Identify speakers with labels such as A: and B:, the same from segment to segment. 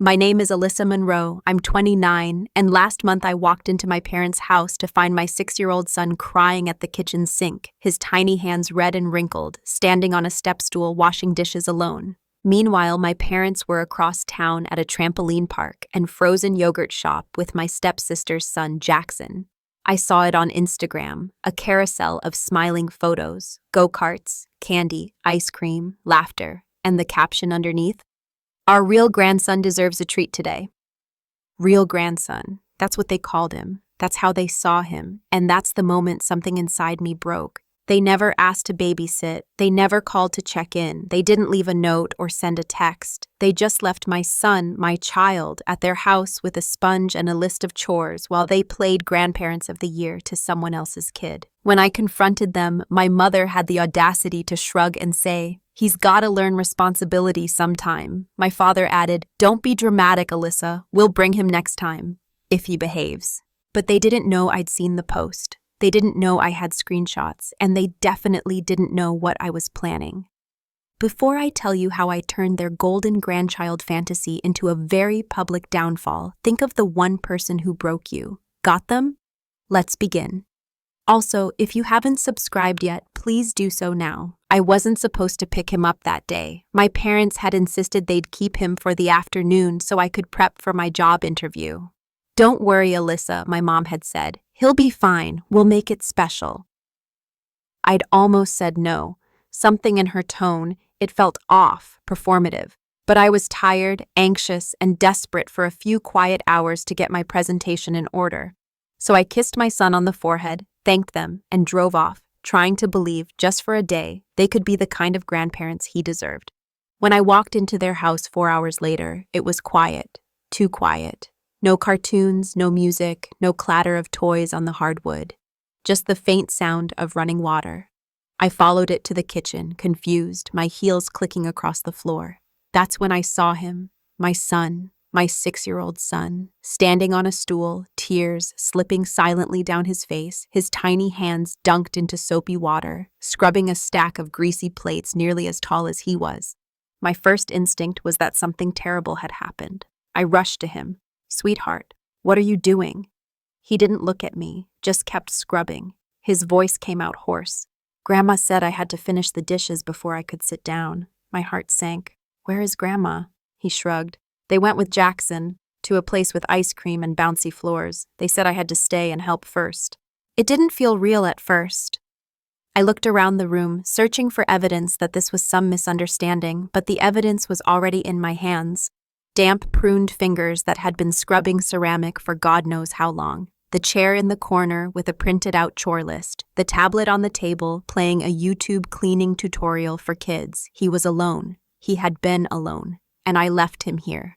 A: My name is Alyssa Monroe. I'm 29, and last month I walked into my parents' house to find my 6-year-old son crying at the kitchen sink, his tiny hands red and wrinkled, standing on a step stool washing dishes alone. Meanwhile, my parents were across town at a trampoline park and frozen yogurt shop with my stepsister's son, Jackson. I saw it on Instagram, a carousel of smiling photos, go-karts, candy, ice cream, laughter, and the caption underneath, "Our real grandson deserves a treat today." Real grandson. That's what they called him. That's how they saw him. And that's the moment something inside me broke. They never asked to babysit. They never called to check in. They didn't leave a note or send a text. They just left my son, my child, at their house with a sponge and a list of chores while they played Grandparents of the Year to someone else's kid. When I confronted them, my mother had the audacity to shrug and say, "He's gotta learn responsibility sometime." My father added, "Don't be dramatic, Alyssa. We'll bring him next time, if he behaves." But they didn't know I'd seen the post. They didn't know I had screenshots, and they definitely didn't know what I was planning. Before I tell you how I turned their golden grandchild fantasy into a very public downfall, think of the one person who broke you. Got them? Let's begin. Also, if you haven't subscribed yet, please do so now. I wasn't supposed to pick him up that day. My parents had insisted they'd keep him for the afternoon so I could prep for my job interview. "Don't worry, Alyssa," my mom had said. "He'll be fine. We'll make it special." I'd almost said no. Something in her tone, it felt off, performative. But I was tired, anxious, and desperate for a few quiet hours to get my presentation in order. So I kissed my son on the forehead, thanked them, and drove off, trying to believe, just for a day, they could be the kind of grandparents he deserved. When I walked into their house 4 hours later, it was quiet, too quiet. No cartoons, no music, no clatter of toys on the hardwood. Just the faint sound of running water. I followed it to the kitchen, confused, my heels clicking across the floor. That's when I saw him, my son, my 6-year-old son, standing on a stool, tears slipping silently down his face, his tiny hands dunked into soapy water, scrubbing a stack of greasy plates nearly as tall as he was. My first instinct was that something terrible had happened. I rushed to him. "Sweetheart, what are you doing?" He didn't look at me, just kept scrubbing. His voice came out hoarse. "Grandma said I had to finish the dishes before I could sit down." My heart sank. "Where is Grandma?" He shrugged. "They went with Jackson to a place with ice cream and bouncy floors. They said I had to stay and help first." It didn't feel real at first. I looked around the room, searching for evidence that this was some misunderstanding, but the evidence was already in my hands. Damp, pruned fingers that had been scrubbing ceramic for God knows how long. The chair in the corner with a printed-out chore list. The tablet on the table playing a YouTube cleaning tutorial for kids. He was alone. He had been alone. And I left him here.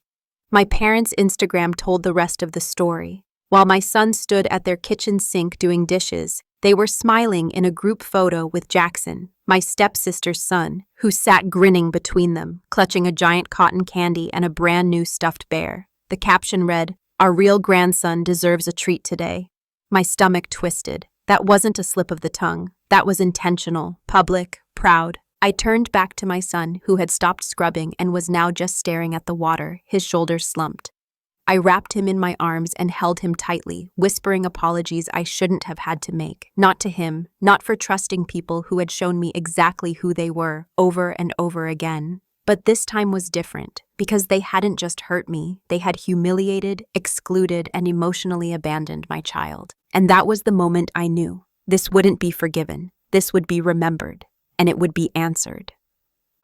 A: My parents' Instagram told the rest of the story. While my son stood at their kitchen sink doing dishes, they were smiling in a group photo with Jackson, my stepsister's son, who sat grinning between them, clutching a giant cotton candy and a brand new stuffed bear. The caption read, "Our real grandson deserves a treat today." My stomach twisted. That wasn't a slip of the tongue. That was intentional, public, proud. I turned back to my son, who had stopped scrubbing and was now just staring at the water, his shoulders slumped. I wrapped him in my arms and held him tightly, whispering apologies I shouldn't have had to make. Not to him, not for trusting people who had shown me exactly who they were, over and over again. But this time was different, because they hadn't just hurt me, they had humiliated, excluded, and emotionally abandoned my child. And that was the moment I knew. This wouldn't be forgiven. This would be remembered. And it would be answered.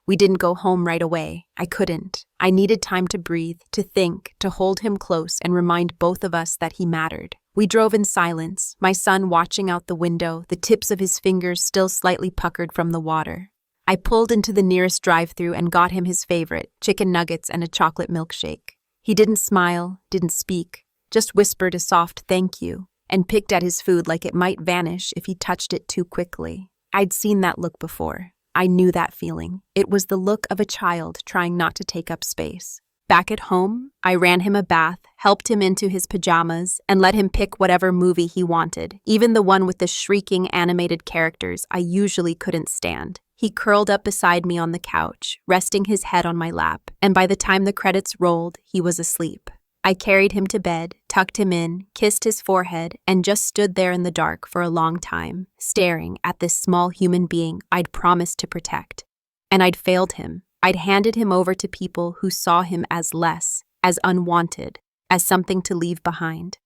A: We didn't go home right away. I couldn't. I needed time to breathe, to think, to hold him close and remind both of us that he mattered. We drove in silence, my son watching out the window, the tips of his fingers still slightly puckered from the water. I pulled into the nearest drive-thru and got him his favorite, chicken nuggets and a chocolate milkshake. He didn't smile, didn't speak, just whispered a soft thank you, and picked at his food like it might vanish if he touched it too quickly. I'd seen that look before. I knew that feeling. It was the look of a child trying not to take up space. Back at home, I ran him a bath, helped him into his pajamas, and let him pick whatever movie he wanted, even the one with the shrieking animated characters I usually couldn't stand. He curled up beside me on the couch, resting his head on my lap, and by the time the credits rolled, he was asleep. I carried him to bed, tucked him in, kissed his forehead, and just stood there in the dark for a long time, staring at this small human being I'd promised to protect. And I'd failed him. I'd handed him over to people who saw him as less, as unwanted, as something to leave behind.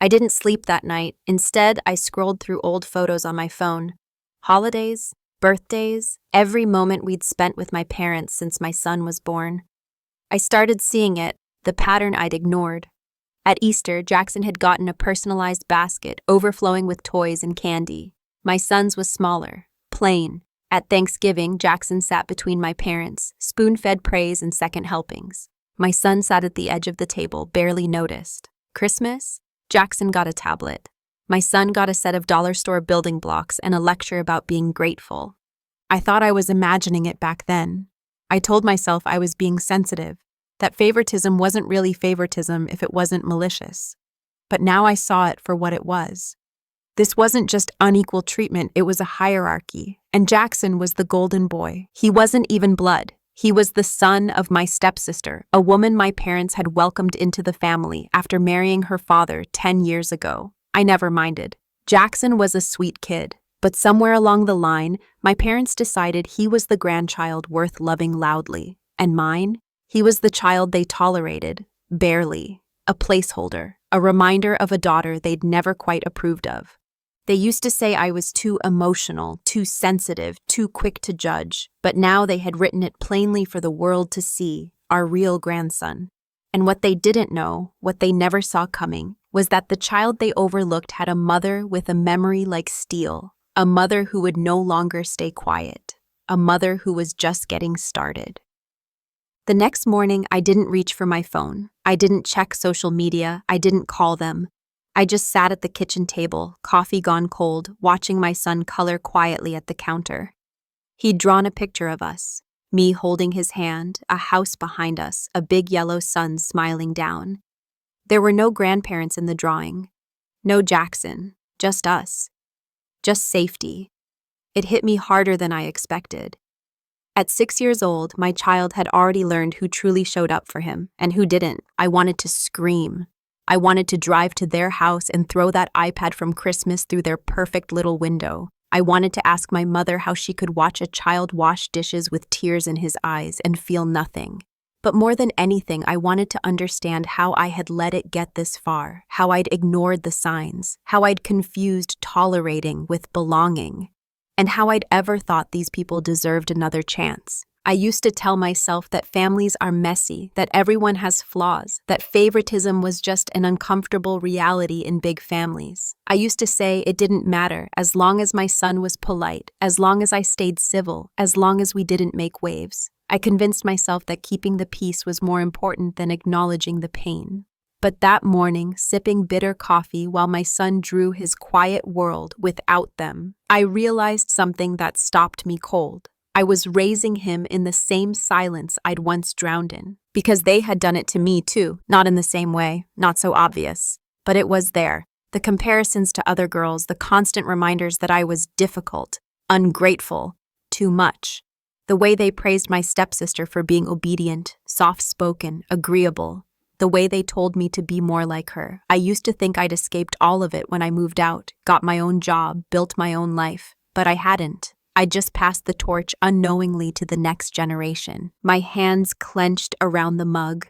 A: I didn't sleep that night. Instead, I scrolled through old photos on my phone. Holidays, birthdays, every moment we'd spent with my parents since my son was born. I started seeing it, the pattern I'd ignored. At Easter, Jackson had gotten a personalized basket overflowing with toys and candy. My son's was smaller, plain. At Thanksgiving, Jackson sat between my parents, spoon-fed praise and second helpings. My son sat at the edge of the table, barely noticed. Christmas? Jackson got a tablet. My son got a set of dollar store building blocks and a lecture about being grateful. I thought I was imagining it back then. I told myself I was being sensitive, that favoritism wasn't really favoritism if it wasn't malicious. But now I saw it for what it was. This wasn't just unequal treatment, it was a hierarchy. And Jackson was the golden boy. He wasn't even blood. He was the son of my stepsister, a woman my parents had welcomed into the family after marrying her father 10 years ago. I never minded. Jackson was a sweet kid, but somewhere along the line, my parents decided he was the grandchild worth loving loudly. And mine? He was the child they tolerated, barely, a placeholder, a reminder of a daughter they'd never quite approved of. They used to say I was too emotional, too sensitive, too quick to judge, but now they had written it plainly for the world to see, our real grandson. And what they didn't know, what they never saw coming, was that the child they overlooked had a mother with a memory like steel, a mother who would no longer stay quiet, a mother who was just getting started. The next morning, I didn't reach for my phone. I didn't check social media. I didn't call them. I just sat at the kitchen table, coffee gone cold, watching my son color quietly at the counter. He'd drawn a picture of us, me holding his hand, a house behind us, a big yellow sun smiling down. There were no grandparents in the drawing, no Jackson, just us, just safety. It hit me harder than I expected. At 6 years old, my child had already learned who truly showed up for him and who didn't. I wanted to scream. I wanted to drive to their house and throw that iPad from Christmas through their perfect little window. I wanted to ask my mother how she could watch a child wash dishes with tears in his eyes and feel nothing. But more than anything, I wanted to understand how I had let it get this far, how I'd ignored the signs, how I'd confused tolerating with belonging, and how I'd ever thought these people deserved another chance. I used to tell myself that families are messy, that everyone has flaws, that favoritism was just an uncomfortable reality in big families. I used to say it didn't matter as long as my son was polite, as long as I stayed civil, as long as we didn't make waves. I convinced myself that keeping the peace was more important than acknowledging the pain. But that morning, sipping bitter coffee while my son drew his quiet world without them, I realized something that stopped me cold. I was raising him in the same silence I'd once drowned in. Because they had done it to me too, not in the same way, not so obvious. But it was there. The comparisons to other girls, the constant reminders that I was difficult, ungrateful, too much. The way they praised my stepsister for being obedient, soft-spoken, agreeable. The way they told me to be more like her. I used to think I'd escaped all of it when I moved out, got my own job, built my own life. But I hadn't. I just passed the torch unknowingly to the next generation, my hands clenched around the mug.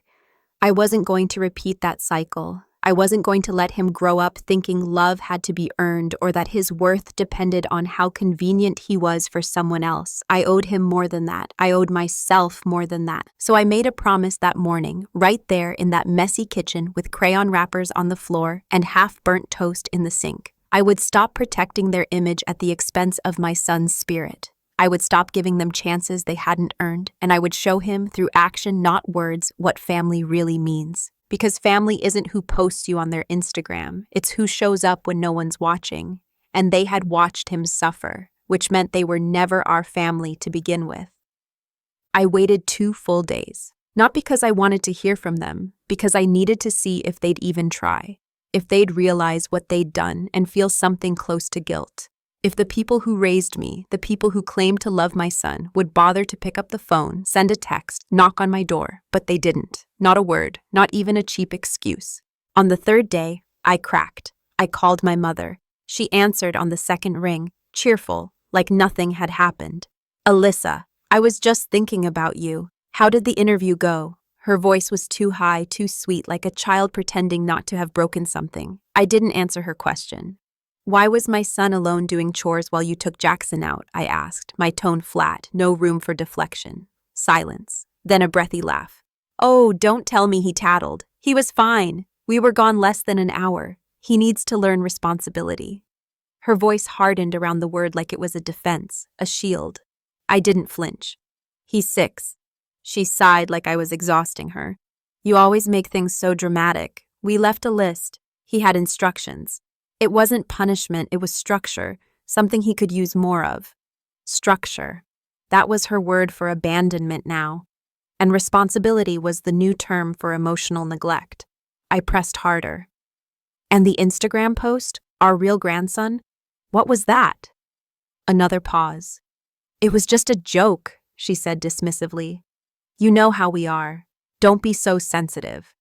A: I wasn't going to repeat that cycle. I wasn't going to let him grow up thinking love had to be earned or that his worth depended on how convenient he was for someone else. I owed him more than that. I owed myself more than that. So I made a promise that morning, right there in that messy kitchen with crayon wrappers on the floor and half-burnt toast in the sink. I would stop protecting their image at the expense of my son's spirit. I would stop giving them chances they hadn't earned, and I would show him through action, not words, what family really means. Because family isn't who posts you on their Instagram, it's who shows up when no one's watching. And they had watched him suffer, which meant they were never our family to begin with. I waited 2 full days, not because I wanted to hear from them, because I needed to see if they'd even try. If they'd realize what they'd done and feel something close to guilt. If the people who raised me, the people who claimed to love my son, would bother to pick up the phone, send a text, knock on my door, but they didn't. Not a word, not even a cheap excuse. On the third day, I cracked. I called my mother. She answered on the second ring, cheerful, like nothing had happened. "Alyssa, I was just thinking about you. How did the interview go?" Her voice was too high, too sweet, like a child pretending not to have broken something. I didn't answer her question. "Why was my son alone doing chores while you took Jackson out?" I asked, my tone flat, no room for deflection. Silence. Then a breathy laugh. "Oh, don't tell me he tattled. He was fine. We were gone less than an hour. He needs to learn responsibility." Her voice hardened around the word like it was a defense, a shield. I didn't flinch. "He's 6. She sighed like I was exhausting her. "You always make things so dramatic. We left a list. He had instructions. It wasn't punishment, it was structure, something he could use more of." Structure. That was her word for abandonment now. And responsibility was the new term for emotional neglect. I pressed harder. "And the Instagram post? Our real grandson? What was that?" Another pause. "It was just a joke," she said dismissively. "You know how we are. Don't be so sensitive."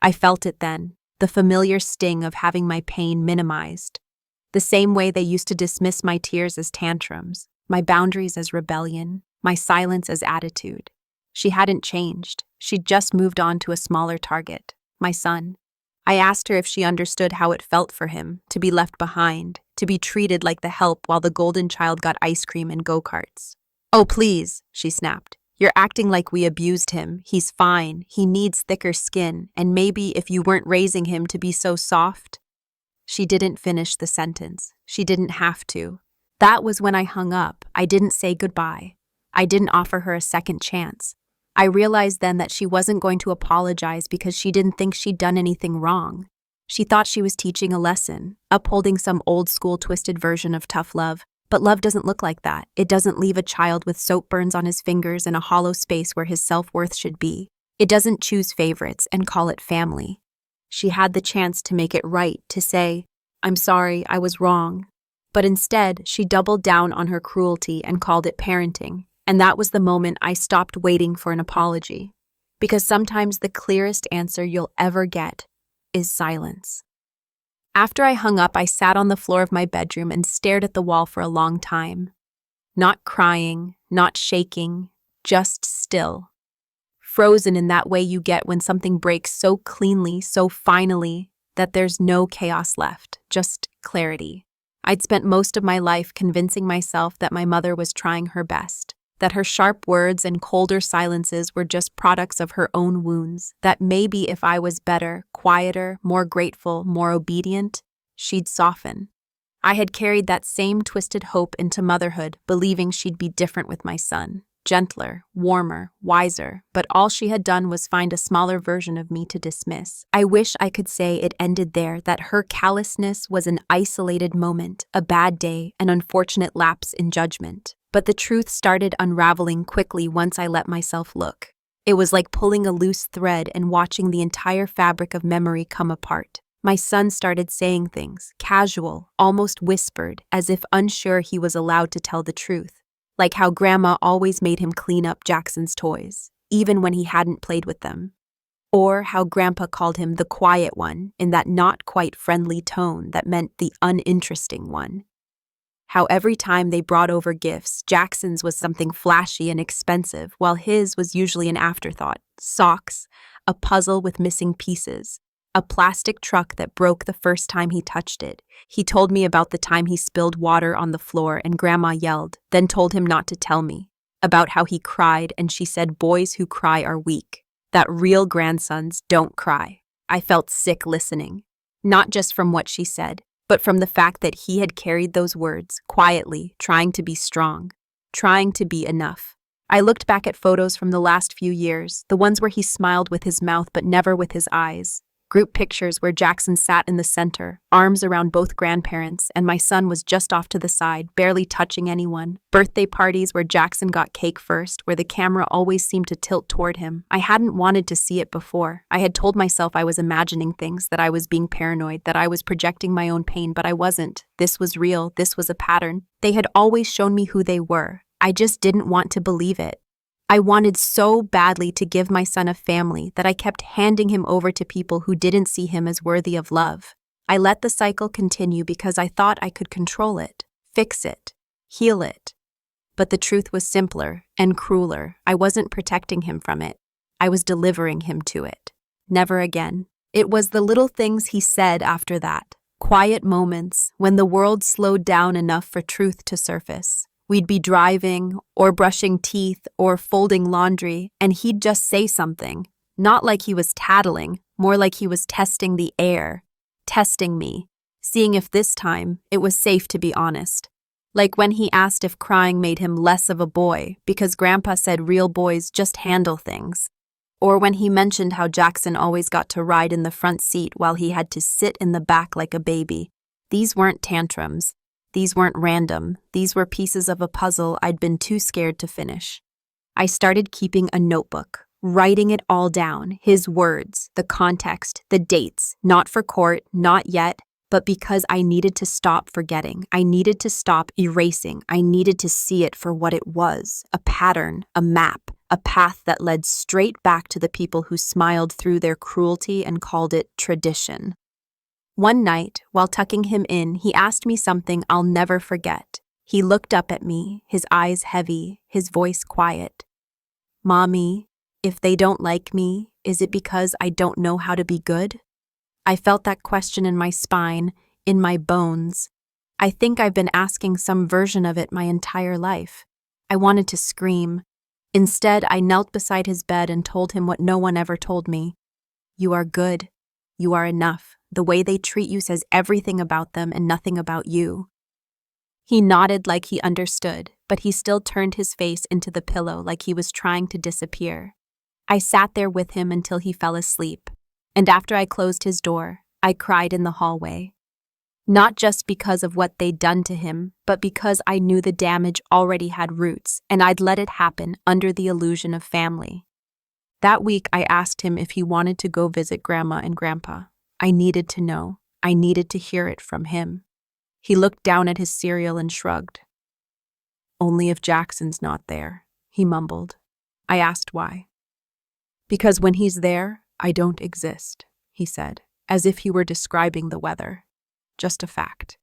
A: I felt it then, the familiar sting of having my pain minimized. The same way they used to dismiss my tears as tantrums, my boundaries as rebellion, my silence as attitude. She hadn't changed. She'd just moved on to a smaller target, my son. I asked her if she understood how it felt for him, to be left behind, to be treated like the help while the golden child got ice cream and go-karts. "Oh, please," she snapped. "You're acting like we abused him. He's fine. He needs thicker skin, and maybe if you weren't raising him to be so soft." She didn't finish the sentence. She didn't have to. That was when I hung up. I didn't say goodbye. I didn't offer her a second chance. I realized then that she wasn't going to apologize because she didn't think she'd done anything wrong. She thought she was teaching a lesson, upholding some old-school twisted version of tough love. But love doesn't look like that. It doesn't leave a child with soap burns on his fingers in a hollow space where his self-worth should be. It doesn't choose favorites and call it family. She had the chance to make it right, to say, "I'm sorry, I was wrong." But instead, she doubled down on her cruelty and called it parenting. And that was the moment I stopped waiting for an apology. Because sometimes the clearest answer you'll ever get is silence. After I hung up, I sat on the floor of my bedroom and stared at the wall for a long time. Not crying, not shaking, just still. Frozen in that way you get when something breaks so cleanly, so finally, that there's no chaos left, just clarity. I'd spent most of my life convincing myself that my mother was trying her best, that her sharp words and colder silences were just products of her own wounds, that maybe if I was better, quieter, more grateful, more obedient, she'd soften. I had carried that same twisted hope into motherhood, believing she'd be different with my son, gentler, warmer, wiser, but all she had done was find a smaller version of me to dismiss. I wish I could say it ended there, that her callousness was an isolated moment, a bad day, an unfortunate lapse in judgment. But the truth started unraveling quickly once I let myself look. It was like pulling a loose thread and watching the entire fabric of memory come apart. My son started saying things, casual, almost whispered, as if unsure he was allowed to tell the truth. Like how Grandma always made him clean up Jackson's toys, even when he hadn't played with them. Or how Grandpa called him the quiet one, in that not quite friendly tone that meant the uninteresting one. How every time they brought over gifts, Jackson's was something flashy and expensive, while his was usually an afterthought. Socks, a puzzle with missing pieces, a plastic truck that broke the first time he touched it. He told me about the time he spilled water on the floor and Grandma yelled, then told him not to tell me. About how he cried and she said boys who cry are weak, that real grandsons don't cry. I felt sick listening, not just from what she said, but from the fact that he had carried those words, quietly, trying to be strong, trying to be enough. I looked back at photos from the last few years, the ones where he smiled with his mouth but never with his eyes. Group pictures where Jackson sat in the center, arms around both grandparents, and my son was just off to the side, barely touching anyone. Birthday parties where Jackson got cake first, where the camera always seemed to tilt toward him. I hadn't wanted to see it before. I had told myself I was imagining things, that I was being paranoid, that I was projecting my own pain, but I wasn't. This was real. This was a pattern. They had always shown me who they were. I just didn't want to believe it. I wanted so badly to give my son a family that I kept handing him over to people who didn't see him as worthy of love. I let the cycle continue because I thought I could control it, fix it, heal it. But the truth was simpler and crueler. I wasn't protecting him from it. I was delivering him to it. Never again. It was the little things he said after that. Quiet moments when the world slowed down enough for truth to surface. We'd be driving, or brushing teeth, or folding laundry, and he'd just say something. Not like he was tattling, more like he was testing the air, testing me, seeing if this time it was safe to be honest. Like when he asked if crying made him less of a boy, because Grandpa said real boys just handle things. Or when he mentioned how Jackson always got to ride in the front seat while he had to sit in the back like a baby. These weren't tantrums. These weren't random. These were pieces of a puzzle I'd been too scared to finish. I started keeping a notebook, writing it all down, his words, the context, the dates, not for court, not yet, but because I needed to stop forgetting. I needed to stop erasing. I needed to see it for what it was, a pattern, a map, a path that led straight back to the people who smiled through their cruelty and called it tradition. One night, while tucking him in, he asked me something I'll never forget. He looked up at me, his eyes heavy, his voice quiet. "Mommy, if they don't like me, is it because I don't know how to be good?" I felt that question in my spine, in my bones. I think I've been asking some version of it my entire life. I wanted to scream. Instead, I knelt beside his bed and told him what no one ever told me. "You are good. You are enough. The way they treat you says everything about them and nothing about you." He nodded like he understood, but he still turned his face into the pillow like he was trying to disappear. I sat there with him until he fell asleep, and after I closed his door, I cried in the hallway. Not just because of what they'd done to him, but because I knew the damage already had roots, and I'd let it happen under the illusion of family. That week, I asked him if he wanted to go visit Grandma and Grandpa. I needed to know. I needed to hear it from him. He looked down at his cereal and shrugged. "Only if Jackson's not there," he mumbled. I asked why. "Because when he's there, I don't exist," he said, as if he were describing the weather. Just a fact.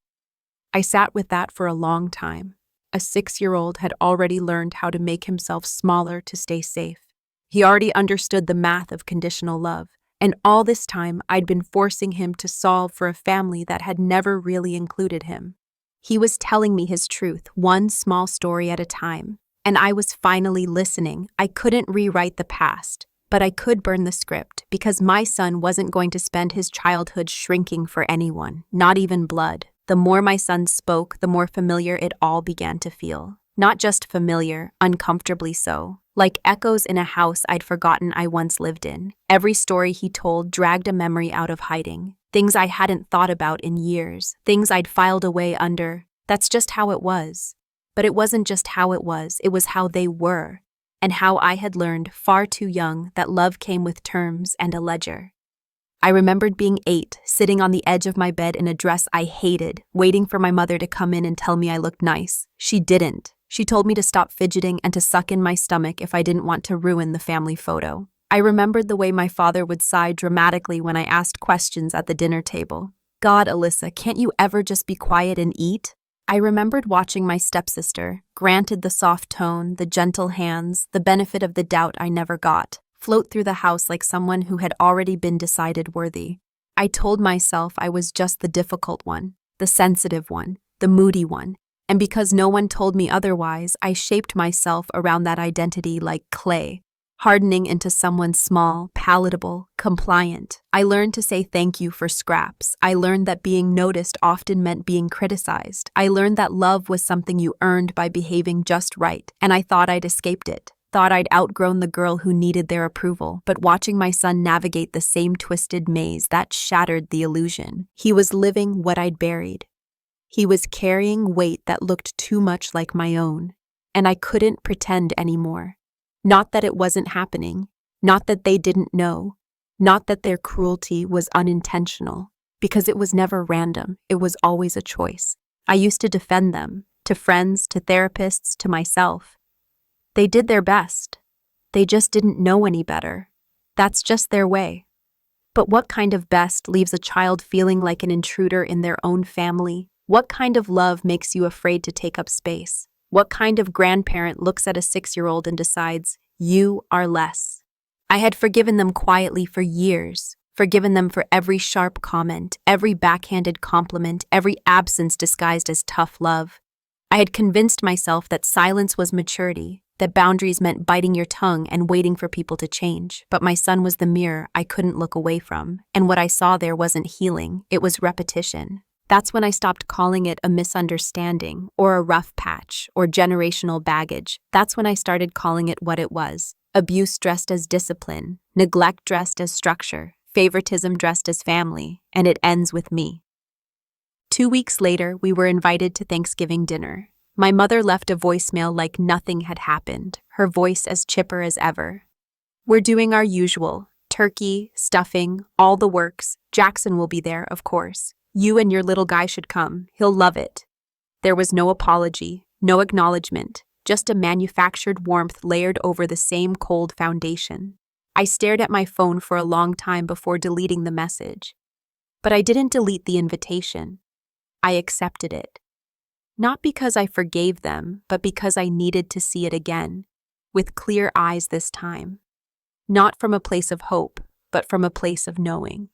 A: I sat with that for a long time. A 6-year-old had already learned how to make himself smaller to stay safe. He already understood the math of conditional love. And all this time, I'd been forcing him to solve for a family that had never really included him. He was telling me his truth, one small story at a time. And I was finally listening. I couldn't rewrite the past, but I could burn the script because my son wasn't going to spend his childhood shrinking for anyone, not even blood. The more my son spoke, the more familiar it all began to feel. Not just familiar, uncomfortably so. Like echoes in a house I'd forgotten I once lived in. Every story he told dragged a memory out of hiding. Things I hadn't thought about in years. Things I'd filed away under. That's just how it was. But it wasn't just how it was how they were. And how I had learned far too young that love came with terms and a ledger. I remembered being 8, sitting on the edge of my bed in a dress I hated, waiting for my mother to come in and tell me I looked nice. She didn't. She told me to stop fidgeting and to suck in my stomach if I didn't want to ruin the family photo. I remembered the way my father would sigh dramatically when I asked questions at the dinner table. "God, Alyssa, can't you ever just be quiet and eat?" I remembered watching my stepsister, granted the soft tone, the gentle hands, the benefit of the doubt I never got, float through the house like someone who had already been decided worthy. I told myself I was just the difficult one, the sensitive one, the moody one. And because no one told me otherwise, I shaped myself around that identity like clay, hardening into someone small, palatable, compliant. I learned to say thank you for scraps. I learned that being noticed often meant being criticized. I learned that love was something you earned by behaving just right, and I thought I'd escaped it. thought I'd outgrown the girl who needed their approval, but watching my son navigate the same twisted maze, that shattered the illusion. He was living what I'd buried. He was carrying weight that looked too much like my own, and I couldn't pretend anymore. Not that it wasn't happening, not that they didn't know, not that their cruelty was unintentional, because it was never random, it was always a choice. I used to defend them, to friends, to therapists, to myself. They did their best. They just didn't know any better. That's just their way. But what kind of best leaves a child feeling like an intruder in their own family? What kind of love makes you afraid to take up space? What kind of grandparent looks at a 6-year-old and decides, you are less? I had forgiven them quietly for years, forgiven them for every sharp comment, every backhanded compliment, every absence disguised as tough love. I had convinced myself that silence was maturity, that boundaries meant biting your tongue and waiting for people to change. But my son was the mirror I couldn't look away from, and what I saw there wasn't healing, it was repetition. That's when I stopped calling it a misunderstanding, or a rough patch, or generational baggage. That's when I started calling it what it was. Abuse dressed as discipline, neglect dressed as structure, favoritism dressed as family, and it ends with me. 2 weeks later, we were invited to Thanksgiving dinner. My mother left a voicemail like nothing had happened, her voice as chipper as ever. We're doing our usual, turkey, stuffing, all the works. Jackson will be there, of course. You and your little guy should come. He'll love it. There was no apology, no acknowledgement, just a manufactured warmth layered over the same cold foundation. I stared at my phone for a long time before deleting the message. But I didn't delete the invitation. I accepted it. Not because I forgave them, but because I needed to see it again, with clear eyes this time. Not from a place of hope, but from a place of knowing.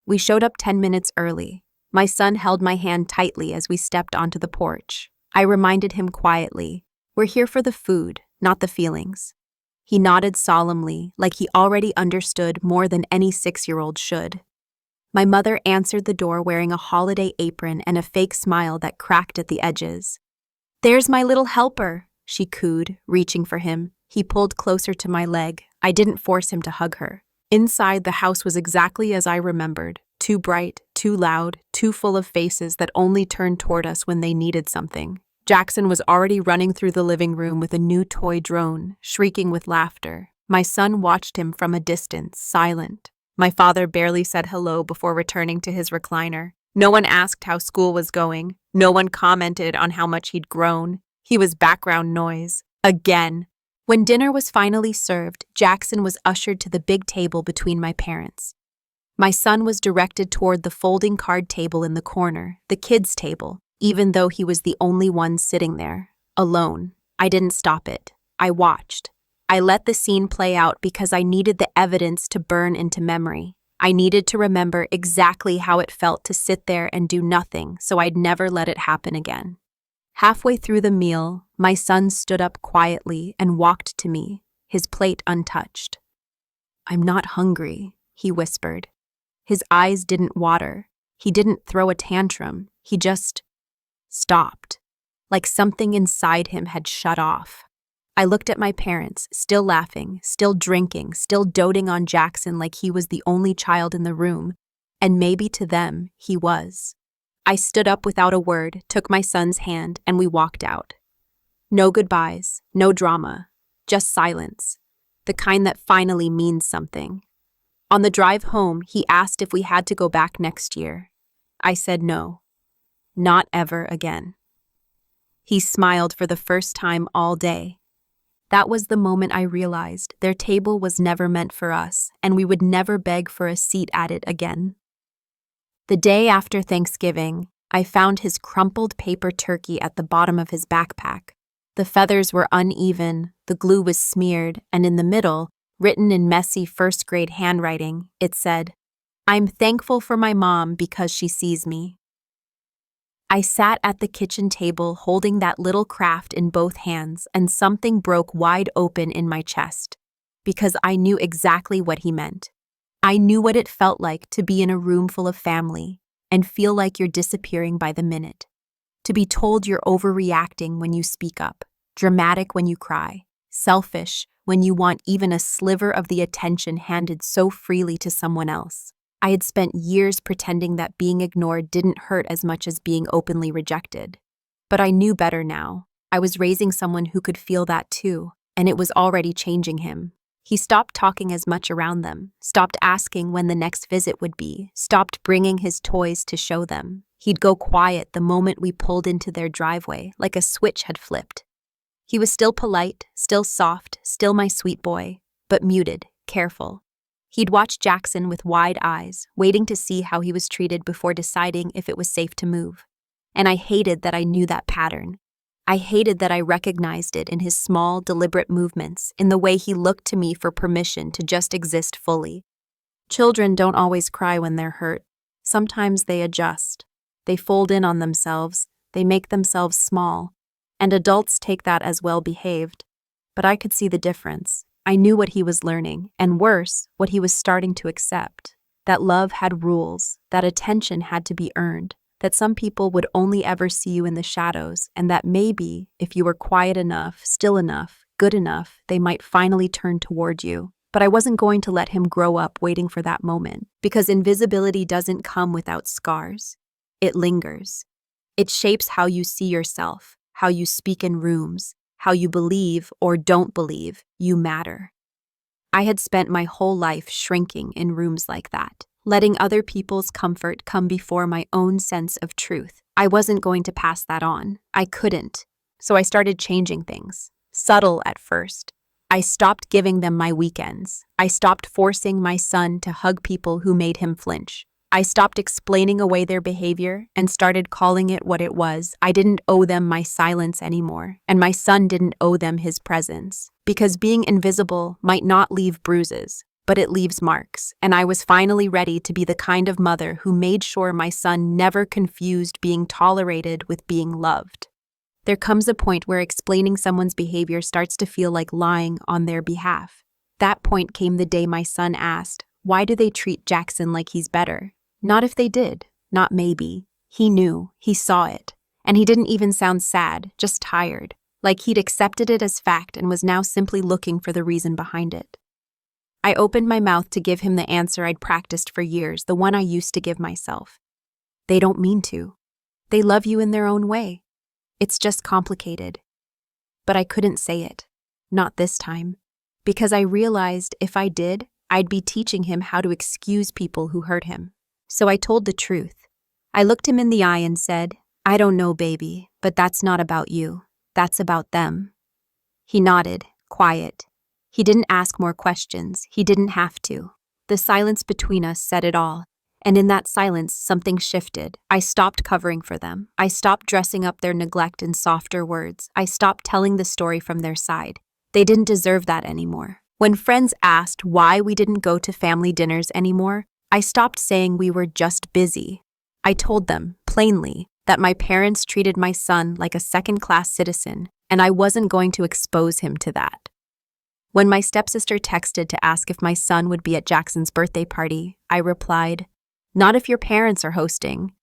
A: We showed up 10 minutes early. My son held my hand tightly as we stepped onto the porch. I reminded him quietly, we're here for the food, not the feelings. He nodded solemnly, like he already understood more than any 6-year-old should. My mother answered the door wearing a holiday apron and a fake smile that cracked at the edges. There's my little helper, she cooed, reaching for him. He pulled closer to my leg. I didn't force him to hug her. Inside, the house was exactly as I remembered. Too bright, too loud, too full of faces that only turned toward us when they needed something. Jackson was already running through the living room with a new toy drone, shrieking with laughter. My son watched him from a distance, silent. My father barely said hello before returning to his recliner. No one asked how school was going. No one commented on how much he'd grown. He was background noise. Again. When dinner was finally served, Jackson was ushered to the big table between my parents. My son was directed toward the folding card table in the corner, the kids' table, even though he was the only one sitting there, alone. I didn't stop it. I watched. I let the scene play out because I needed the evidence to burn into memory. I needed to remember exactly how it felt to sit there and do nothing, so I'd never let it happen again. Halfway through the meal, my son stood up quietly and walked to me, his plate untouched. I'm not hungry, he whispered. His eyes didn't water. He didn't throw a tantrum. He just stopped, like something inside him had shut off. I looked at my parents, still laughing, still drinking, still doting on Jackson like he was the only child in the room, and maybe to them, he was. I stood up without a word, took my son's hand, and we walked out. No goodbyes, no drama, just silence, the kind that finally means something. On the drive home, he asked if we had to go back next year. I said no, not ever again. He smiled for the first time all day. That was the moment I realized their table was never meant for us, and we would never beg for a seat at it again. The day after Thanksgiving, I found his crumpled paper turkey at the bottom of his backpack. The feathers were uneven, the glue was smeared, and in the middle, written in messy first-grade handwriting, it said, "I'm thankful for my mom because she sees me." I sat at the kitchen table holding that little craft in both hands, and something broke wide open in my chest, because I knew exactly what he meant. I knew what it felt like to be in a room full of family and feel like you're disappearing by the minute. To be told you're overreacting when you speak up, dramatic when you cry, selfish when you want even a sliver of the attention handed so freely to someone else. I had spent years pretending that being ignored didn't hurt as much as being openly rejected. But I knew better now. I was raising someone who could feel that too, and it was already changing him. He stopped talking as much around them, stopped asking when the next visit would be, stopped bringing his toys to show them. He'd go quiet the moment we pulled into their driveway, like a switch had flipped. He was still polite, still soft, still my sweet boy, but muted, careful. He'd watch Jackson with wide eyes, waiting to see how he was treated before deciding if it was safe to move. And I hated that I knew that pattern. I hated that I recognized it in his small, deliberate movements, in the way he looked to me for permission to just exist fully. Children don't always cry when they're hurt. Sometimes they adjust. They fold in on themselves. They make themselves small. And adults take that as well-behaved. But I could see the difference. I knew what he was learning, and worse, what he was starting to accept. That love had rules, that attention had to be earned, that some people would only ever see you in the shadows, and that maybe, if you were quiet enough, still enough, good enough, they might finally turn toward you. But I wasn't going to let him grow up waiting for that moment, because invisibility doesn't come without scars. It lingers. It shapes how you see yourself, how you speak in rooms, how you believe or don't believe you matter. I had spent my whole life shrinking in rooms like that, letting other people's comfort come before my own sense of truth. I wasn't going to pass that on. I couldn't. So I started changing things. Subtle at first. I stopped giving them my weekends. I stopped forcing my son to hug people who made him flinch. I stopped explaining away their behavior and started calling it what it was. I didn't owe them my silence anymore, and my son didn't owe them his presence. Because being invisible might not leave bruises, but it leaves marks, and I was finally ready to be the kind of mother who made sure my son never confused being tolerated with being loved. There comes a point where explaining someone's behavior starts to feel like lying on their behalf. That point came the day my son asked, "Why do they treat Jackson like he's better?" Not if they did, not maybe. He knew, he saw it, and he didn't even sound sad, just tired, like he'd accepted it as fact and was now simply looking for the reason behind it. I opened my mouth to give him the answer I'd practiced for years, the one I used to give myself. They don't mean to. They love you in their own way. It's just complicated. But I couldn't say it. Not this time. Because I realized if I did, I'd be teaching him how to excuse people who hurt him. So I told the truth. I looked him in the eye and said, "I don't know, baby, but that's not about you. That's about them." He nodded, quiet. He didn't ask more questions. He didn't have to. The silence between us said it all. And in that silence, something shifted. I stopped covering for them. I stopped dressing up their neglect in softer words. I stopped telling the story from their side. They didn't deserve that anymore. When friends asked why we didn't go to family dinners anymore, I stopped saying we were just busy. I told them, plainly, that my parents treated my son like a second-class citizen, and I wasn't going to expose him to that. When my stepsister texted to ask if my son would be at Jackson's birthday party, I replied, "Not if your parents are hosting."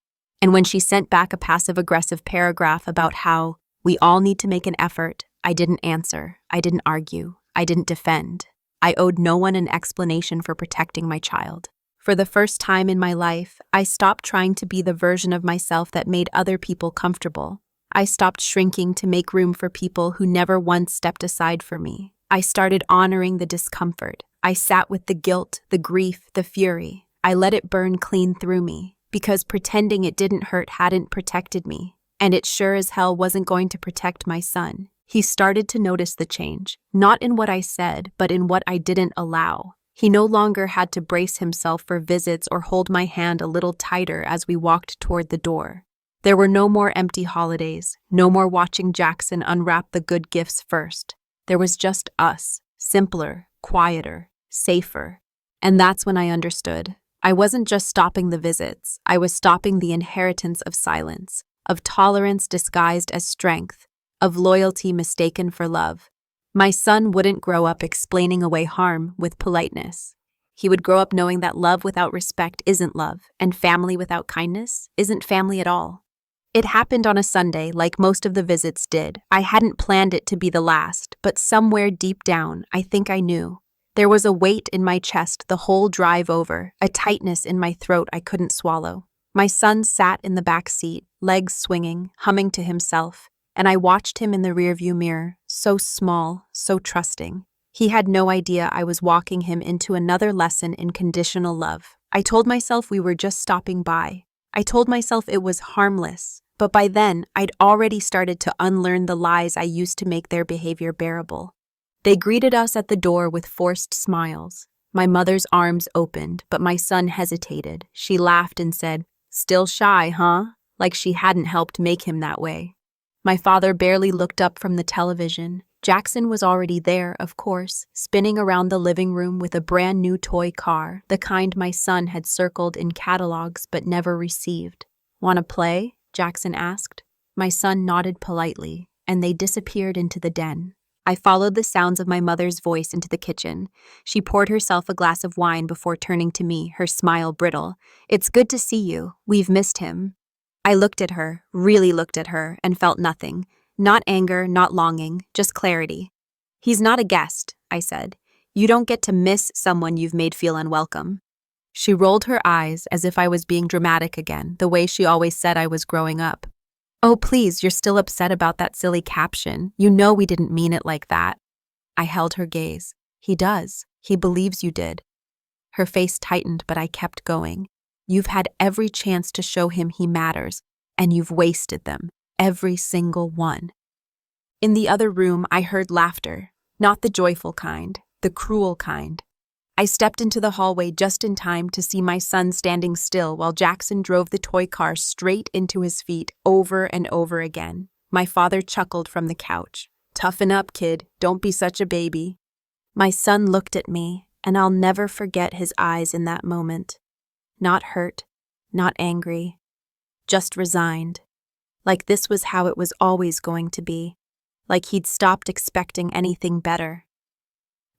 A: And when she sent back a passive-aggressive paragraph about how we all need to make an effort, I didn't answer, I didn't argue, I didn't defend. I owed no one an explanation for protecting my child. For the first time in my life, I stopped trying to be the version of myself that made other people comfortable. I stopped shrinking to make room for people who never once stepped aside for me. I started honoring the discomfort. I sat with the guilt, the grief, the fury. I let it burn clean through me, because pretending it didn't hurt hadn't protected me, and it sure as hell wasn't going to protect my son. He started to notice the change, not in what I said, but in what I didn't allow. He no longer had to brace himself for visits or hold my hand a little tighter as we walked toward the door. There were no more empty holidays, no more watching Jackson unwrap the good gifts first. There was just us, simpler, quieter, safer. And that's when I understood. I wasn't just stopping the visits, I was stopping the inheritance of silence, of tolerance disguised as strength, of loyalty mistaken for love. My son wouldn't grow up explaining away harm with politeness. He would grow up knowing that love without respect isn't love, and family without kindness isn't family at all. It happened on a Sunday, like most of the visits did. I hadn't planned it to be the last, but somewhere deep down, I think I knew. There was a weight in my chest the whole drive over, a tightness in my throat I couldn't swallow. My son sat in the back seat, legs swinging, humming to himself, and I watched him in the rearview mirror, so small, so trusting. He had no idea I was walking him into another lesson in conditional love. I told myself we were just stopping by. I told myself it was harmless, but by then I'd already started to unlearn the lies I used to make their behavior bearable. They greeted us at the door with forced smiles. My mother's arms opened, but my son hesitated. She laughed and said, "Still shy, huh?" Like she hadn't helped make him that way. My father barely looked up from the television. Jackson was already there, of course, spinning around the living room with a brand new toy car, the kind my son had circled in catalogs but never received. "Wanna play?" Jackson asked. My son nodded politely, and they disappeared into the den. I followed the sounds of my mother's voice into the kitchen. She poured herself a glass of wine before turning to me, her smile brittle. "It's good to see you. We've missed him." I looked at her, really looked at her, and felt nothing. Not anger, not longing, just clarity. "He's not a guest," I said. "You don't get to miss someone you've made feel unwelcome." She rolled her eyes as if I was being dramatic again, the way she always said I was growing up. "Oh, please, you're still upset about that silly caption. You know we didn't mean it like that." I held her gaze. "He does. He believes you did." Her face tightened, but I kept going. "You've had every chance to show him he matters, and you've wasted them. Every single one." In the other room, I heard laughter. Not the joyful kind, the cruel kind. I stepped into the hallway just in time to see my son standing still while Jackson drove the toy car straight into his feet over and over again. My father chuckled from the couch. "Toughen up, kid. Don't be such a baby." My son looked at me, and I'll never forget his eyes in that moment. Not hurt, not angry, just resigned. Like this was how it was always going to be. Like he'd stopped expecting anything better.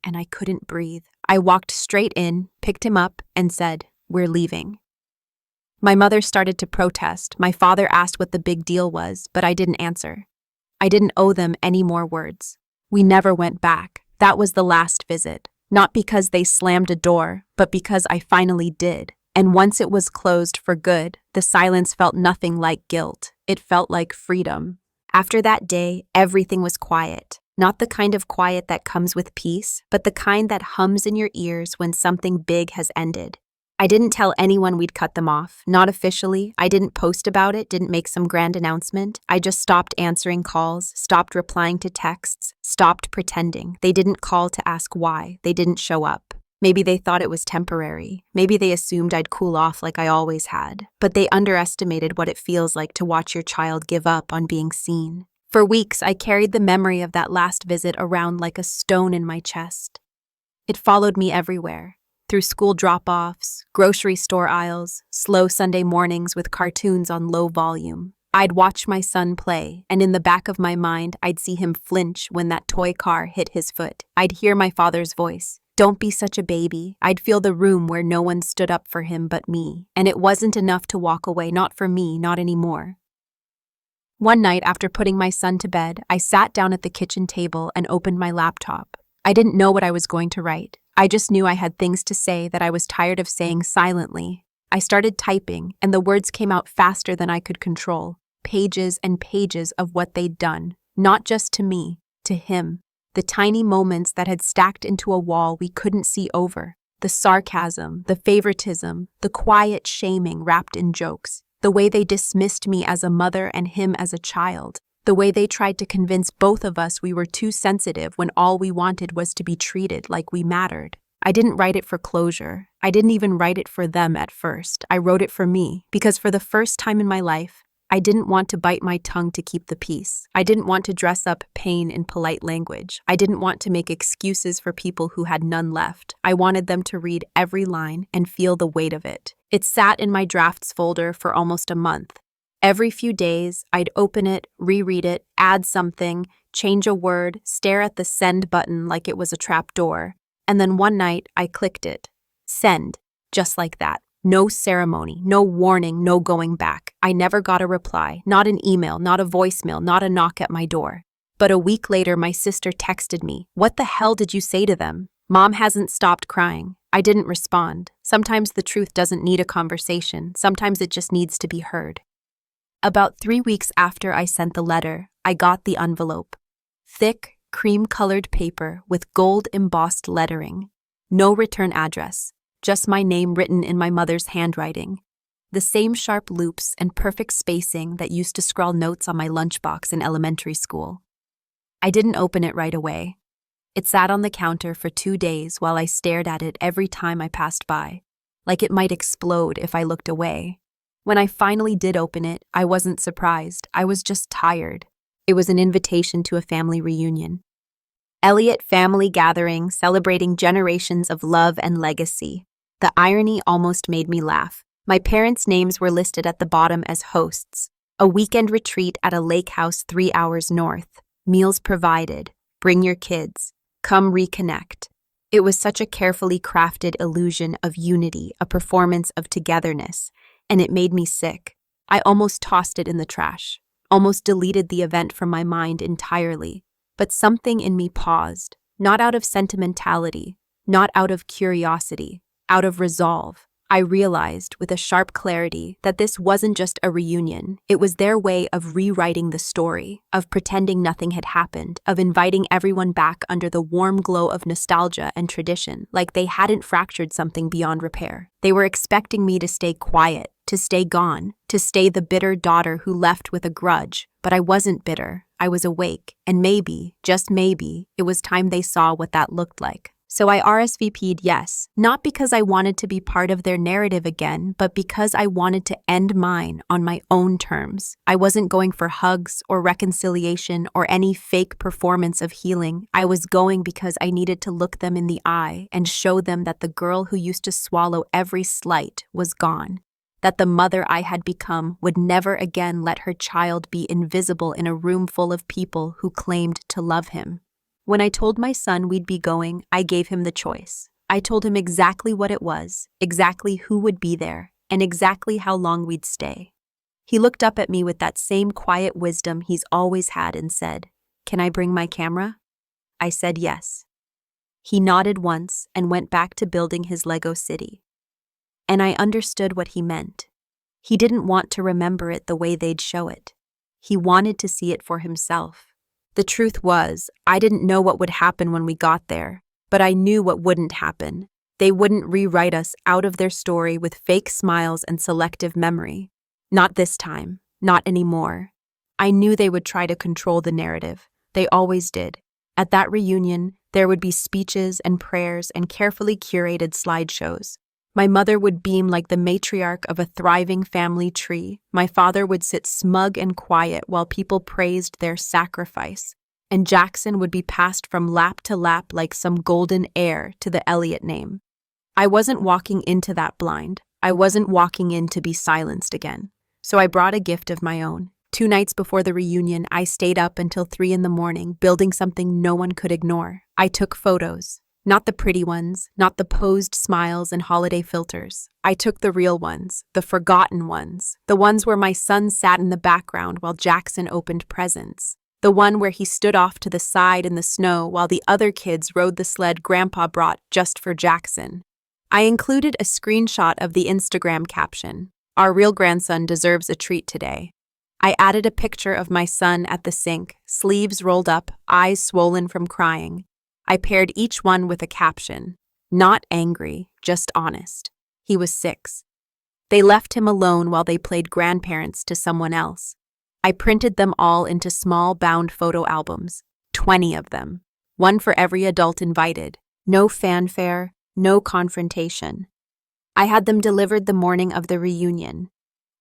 A: And I couldn't breathe. I walked straight in, picked him up, and said, "We're leaving." My mother started to protest. My father asked what the big deal was, but I didn't answer. I didn't owe them any more words. We never went back. That was the last visit. Not because they slammed a door, but because I finally did. And once it was closed for good, the silence felt nothing like guilt. It felt like freedom. After that day, everything was quiet. Not the kind of quiet that comes with peace, but the kind that hums in your ears when something big has ended. I didn't tell anyone we'd cut them off, not officially. I didn't post about it, didn't make some grand announcement. I just stopped answering calls, stopped replying to texts, stopped pretending. They didn't call to ask why. They didn't show up. Maybe they thought it was temporary. Maybe they assumed I'd cool off like I always had. But they underestimated what it feels like to watch your child give up on being seen. For weeks, I carried the memory of that last visit around like a stone in my chest. It followed me everywhere. Through school drop-offs, grocery store aisles, slow Sunday mornings with cartoons on low volume. I'd watch my son play, and in the back of my mind, I'd see him flinch when that toy car hit his foot. I'd hear my father's voice. "Don't be such a baby." I'd feel the room where no one stood up for him but me. And it wasn't enough to walk away, not for me, not anymore. One night after putting my son to bed, I sat down at the kitchen table and opened my laptop. I didn't know what I was going to write. I just knew I had things to say that I was tired of saying silently. I started typing, and the words came out faster than I could control. Pages and pages of what they'd done. Not just to me, to him. The tiny moments that had stacked into a wall we couldn't see over. The sarcasm, the favoritism, the quiet shaming wrapped in jokes. The way they dismissed me as a mother and him as a child. The way they tried to convince both of us we were too sensitive when all we wanted was to be treated like we mattered. I didn't write it for closure. I didn't even write it for them at first. I wrote it for me, because for the first time in my life, I didn't want to bite my tongue to keep the peace. I didn't want to dress up pain in polite language. I didn't want to make excuses for people who had none left. I wanted them to read every line and feel the weight of it. It sat in my drafts folder for almost a month. Every few days, I'd open it, reread it, add something, change a word, stare at the send button like it was a trap door. And then one night, I clicked it. Send. Just like that. No ceremony, no warning, no going back. I never got a reply, not an email, not a voicemail, not a knock at my door. But a week later, my sister texted me, "What the hell did you say to them?" Mom hasn't stopped crying. I didn't respond. Sometimes the truth doesn't need a conversation. Sometimes it just needs to be heard. About 3 weeks after I sent the letter, I got the envelope. Thick, cream-colored paper with gold-embossed lettering. No return address, just my name written in my mother's handwriting. The same sharp loops and perfect spacing that used to scrawl notes on my lunchbox in elementary school. I didn't open it right away. It sat on the counter for 2 days while I stared at it every time I passed by, like it might explode if I looked away. When I finally did open it, I wasn't surprised. I was just tired. It was an invitation to a family reunion. Elliott family gathering celebrating generations of love and legacy. The irony almost made me laugh. My parents' names were listed at the bottom as hosts. A weekend retreat at a lake house 3 hours north. Meals provided. Bring your kids. Come reconnect. It was such a carefully crafted illusion of unity, a performance of togetherness, and it made me sick. I almost tossed it in the trash, almost deleted the event from my mind entirely. But something in me paused, not out of sentimentality, not out of curiosity, out of resolve. I realized with a sharp clarity that this wasn't just a reunion. It was their way of rewriting the story, of pretending nothing had happened, of inviting everyone back under the warm glow of nostalgia and tradition, like they hadn't fractured something beyond repair. They were expecting me to stay quiet, to stay gone, to stay the bitter daughter who left with a grudge. But I wasn't bitter. I was awake, and maybe, just maybe, it was time they saw what that looked like. So I RSVP'd yes, not because I wanted to be part of their narrative again, but because I wanted to end mine on my own terms. I wasn't going for hugs or reconciliation or any fake performance of healing. I was going because I needed to look them in the eye and show them that the girl who used to swallow every slight was gone, that the mother I had become would never again let her child be invisible in a room full of people who claimed to love him. When I told my son we'd be going, I gave him the choice. I told him exactly what it was, exactly who would be there, and exactly how long we'd stay. He looked up at me with that same quiet wisdom he's always had and said, "Can I bring my camera?" I said yes. He nodded once and went back to building his Lego city. And I understood what he meant. He didn't want to remember it the way they'd show it. He wanted to see it for himself. The truth was, I didn't know what would happen when we got there, but I knew what wouldn't happen. They wouldn't rewrite us out of their story with fake smiles and selective memory. Not this time, not anymore. I knew they would try to control the narrative. They always did. At that reunion, there would be speeches and prayers and carefully curated slideshows. My mother would beam like the matriarch of a thriving family tree. My father would sit smug and quiet while people praised their sacrifice. And Jackson would be passed from lap to lap like some golden heir to the Elliott name. I wasn't walking into that blind. I wasn't walking in to be silenced again. So I brought a gift of my own. 2 nights before the reunion, I stayed up until 3 in the morning, building something no one could ignore. I took photos. Not the pretty ones, not the posed smiles and holiday filters. I took the real ones, the forgotten ones, the ones where my son sat in the background while Jackson opened presents, the one where he stood off to the side in the snow while the other kids rode the sled Grandpa brought just for Jackson. I included a screenshot of the Instagram caption, "Our real grandson deserves a treat today." I added a picture of my son at the sink, sleeves rolled up, eyes swollen from crying. I paired each one with a caption, "Not angry, just honest." He was 6. They left him alone while they played grandparents to someone else. I printed them all into small bound photo albums, 20 of them, one for every adult invited. No fanfare, no confrontation. I had them delivered the morning of the reunion.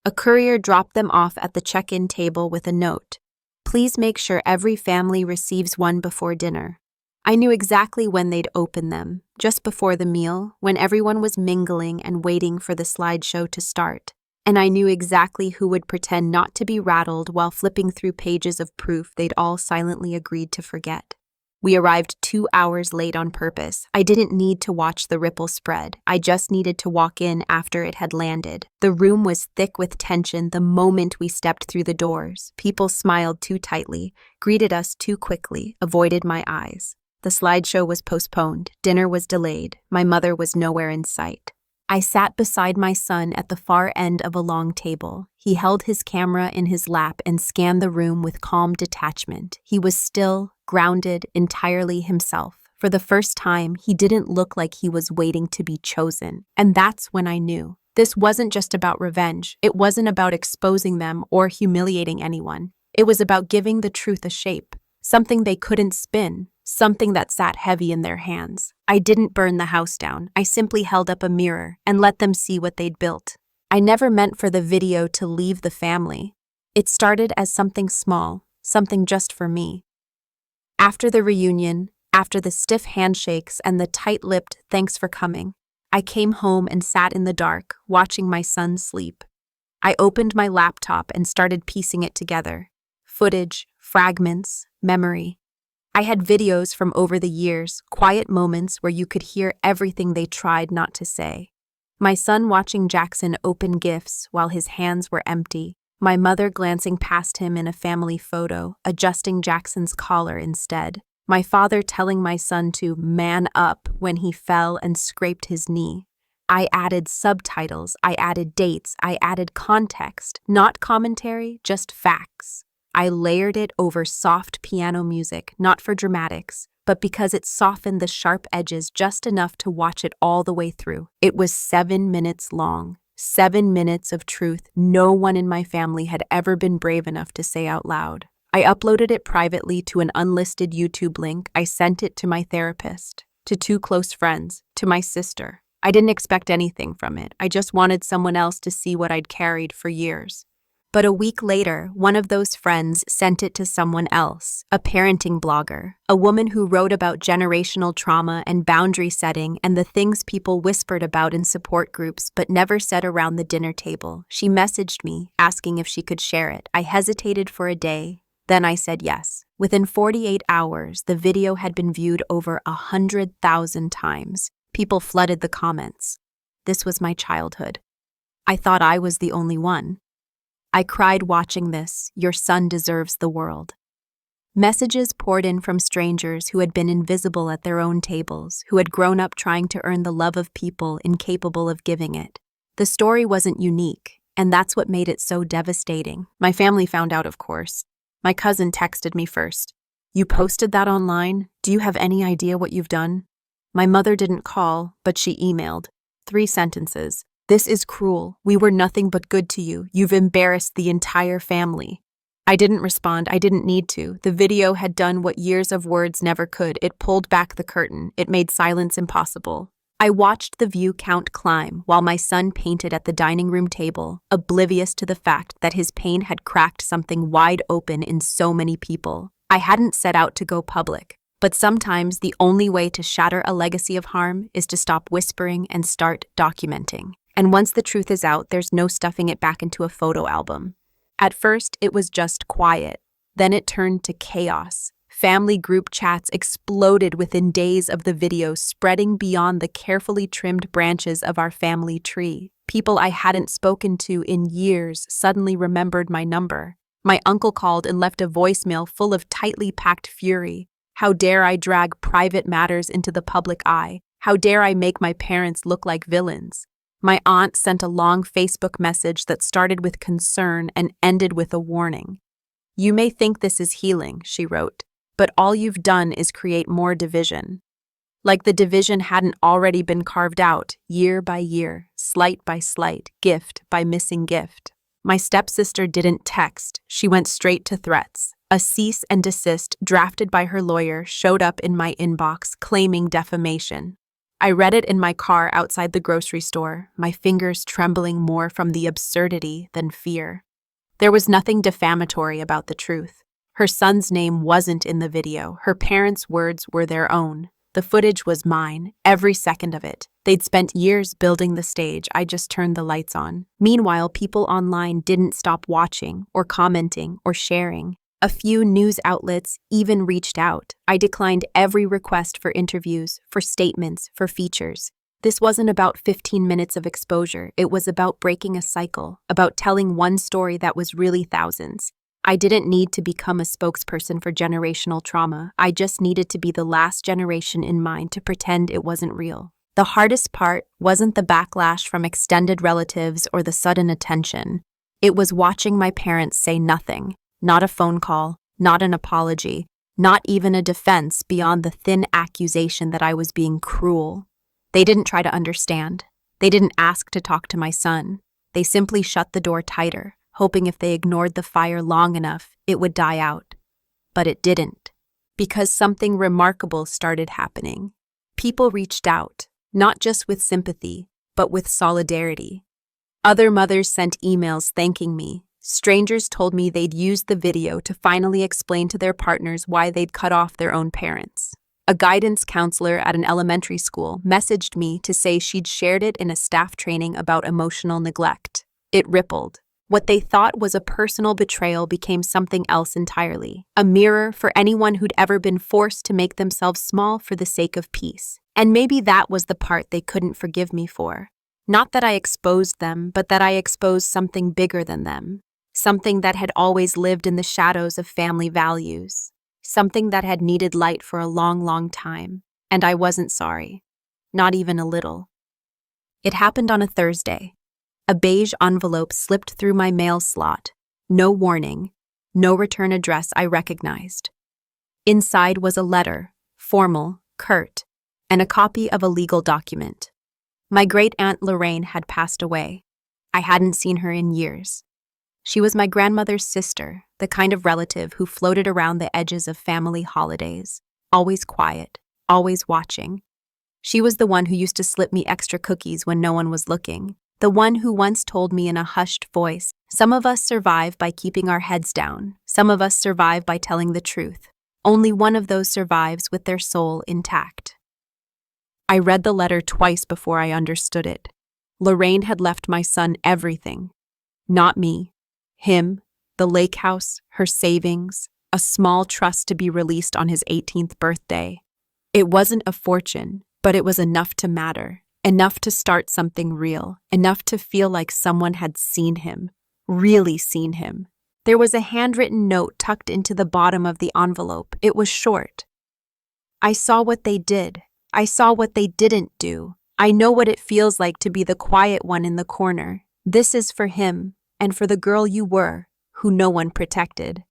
A: A courier dropped them off at the check-in table with a note. "Please make sure every family receives one before dinner." I knew exactly when they'd open them, just before the meal, when everyone was mingling and waiting for the slideshow to start. And I knew exactly who would pretend not to be rattled while flipping through pages of proof they'd all silently agreed to forget. We arrived 2 hours late on purpose. I didn't need to watch the ripple spread. I just needed to walk in after it had landed. The room was thick with tension the moment we stepped through the doors. People smiled too tightly, greeted us too quickly, avoided my eyes. The slideshow was postponed. Dinner was delayed. My mother was nowhere in sight. I sat beside my son at the far end of a long table. He held his camera in his lap and scanned the room with calm detachment. He was still, grounded, entirely himself. For the first time, he didn't look like he was waiting to be chosen. And that's when I knew. This wasn't just about revenge. It wasn't about exposing them or humiliating anyone. It was about giving the truth a shape, something they couldn't spin, something that sat heavy in their hands. I didn't burn the house down. I simply held up a mirror and let them see what they'd built. I never meant for the video to leave the family. It started as something small, something just for me. After the reunion, after the stiff handshakes and the tight-lipped "thanks for coming," I came home and sat in the dark, watching my son sleep. I opened my laptop and started piecing it together. Footage, fragments, memory. I had videos from over the years, quiet moments where you could hear everything they tried not to say. My son watching Jackson open gifts while his hands were empty. My mother glancing past him in a family photo, adjusting Jackson's collar instead. My father telling my son to man up when he fell and scraped his knee. I added subtitles, I added dates, I added context, not commentary, just facts. I layered it over soft piano music, not for dramatics, but because it softened the sharp edges just enough to watch it all the way through. It was 7 minutes long. 7 minutes of truth no one in my family had ever been brave enough to say out loud. I uploaded it privately to an unlisted YouTube link. I sent it to my therapist, to 2 close friends, to my sister. I didn't expect anything from it. I just wanted someone else to see what I'd carried for years. But a week later, one of those friends sent it to someone else, a parenting blogger, a woman who wrote about generational trauma and boundary setting and the things people whispered about in support groups but never said around the dinner table. She messaged me, asking if she could share it. I hesitated for a day, then I said yes. Within 48 hours, the video had been viewed over 100,000 times. People flooded the comments. This was my childhood. I thought I was the only one. I cried watching this. Your son deserves the world. Messages poured in from strangers who had been invisible at their own tables, who had grown up trying to earn the love of people incapable of giving it. The story wasn't unique, and that's what made it so devastating. My family found out, of course. My cousin texted me first. "You posted that online? Do you have any idea what you've done?" My mother didn't call, but she emailed. 3 sentences. "This is cruel. We were nothing but good to you. You've embarrassed the entire family." I didn't respond. I didn't need to. The video had done what years of words never could. It pulled back the curtain. It made silence impossible. I watched the view count climb while my son painted at the dining room table, oblivious to the fact that his pain had cracked something wide open in so many people. I hadn't set out to go public, but sometimes the only way to shatter a legacy of harm is to stop whispering and start documenting. And once the truth is out, there's no stuffing it back into a photo album. At first, it was just quiet. Then it turned to chaos. Family group chats exploded within days of the video, spreading beyond the carefully trimmed branches of our family tree. People I hadn't spoken to in years suddenly remembered my number. My uncle called and left a voicemail full of tightly packed fury. How dare I drag private matters into the public eye? How dare I make my parents look like villains? My aunt sent a long Facebook message that started with concern and ended with a warning. "You may think this is healing," she wrote, "but all you've done is create more division." Like the division hadn't already been carved out, year by year, slight by slight, gift by missing gift. My stepsister didn't text. She went straight to threats. A cease and desist drafted by her lawyer showed up in my inbox claiming defamation. I read it in my car outside the grocery store, my fingers trembling more from the absurdity than fear. There was nothing defamatory about the truth. Her son's name wasn't in the video. Her parents' words were their own. The footage was mine, every second of it. They'd spent years building the stage. I just turned the lights on. Meanwhile, people online didn't stop watching or commenting or sharing. A few news outlets even reached out. I declined every request for interviews, for statements, for features. This wasn't about 15 minutes of exposure. It was about breaking a cycle, about telling one story that was really thousands. I didn't need to become a spokesperson for generational trauma. I just needed to be the last generation in mind to pretend it wasn't real. The hardest part wasn't the backlash from extended relatives or the sudden attention. It was watching my parents say nothing, not a phone call, not an apology, not even a defense beyond the thin accusation that I was being cruel. They didn't try to understand. They didn't ask to talk to my son. They simply shut the door tighter, hoping if they ignored the fire long enough, it would die out. But it didn't, because something remarkable started happening. People reached out, not just with sympathy, but with solidarity. Other mothers sent emails thanking me. Strangers told me they'd used the video to finally explain to their partners why they'd cut off their own parents. A guidance counselor at an elementary school messaged me to say she'd shared it in a staff training about emotional neglect. It rippled. What they thought was a personal betrayal became something else entirely, a mirror for anyone who'd ever been forced to make themselves small for the sake of peace. And maybe that was the part they couldn't forgive me for. Not that I exposed them, but that I exposed something bigger than them. Something that had always lived in the shadows of family values. Something that had needed light for a long, long time. And I wasn't sorry. Not even a little. It happened on a Thursday. A beige envelope slipped through my mail slot. No warning. No return address I recognized. Inside was a letter, formal, curt, and a copy of a legal document. My great-aunt Lorraine had passed away. I hadn't seen her in years. She was my grandmother's sister, the kind of relative who floated around the edges of family holidays, always quiet, always watching. She was the one who used to slip me extra cookies when no one was looking, the one who once told me in a hushed voice, "Some of us survive by keeping our heads down. Some of us survive by telling the truth. Only one of those survives with their soul intact." I read the letter twice before I understood it. Lorraine had left my son everything. Not me. Him, the lake house, her savings, a small trust to be released on his 18th birthday. It wasn't a fortune, but it was enough to matter, enough to start something real, enough to feel like someone had seen him, really seen him. There was a handwritten note tucked into the bottom of the envelope. It was short. "I saw what they did. I saw what they didn't do. I know what it feels like to be the quiet one in the corner. This is for him. And for the girl you were, who no one protected."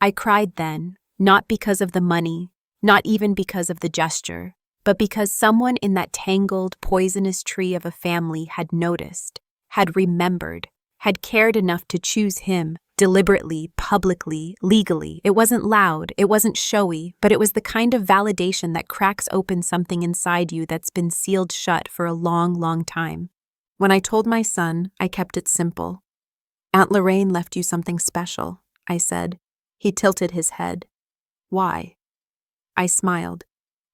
A: I cried then, not because of the money, not even because of the gesture, but because someone in that tangled, poisonous tree of a family had noticed, had remembered, had cared enough to choose him, deliberately, publicly, legally. It wasn't loud, it wasn't showy, but it was the kind of validation that cracks open something inside you that's been sealed shut for a long, long time. When I told my son, I kept it simple. "Aunt Lorraine left you something special," I said. He tilted his head. "Why?" I smiled.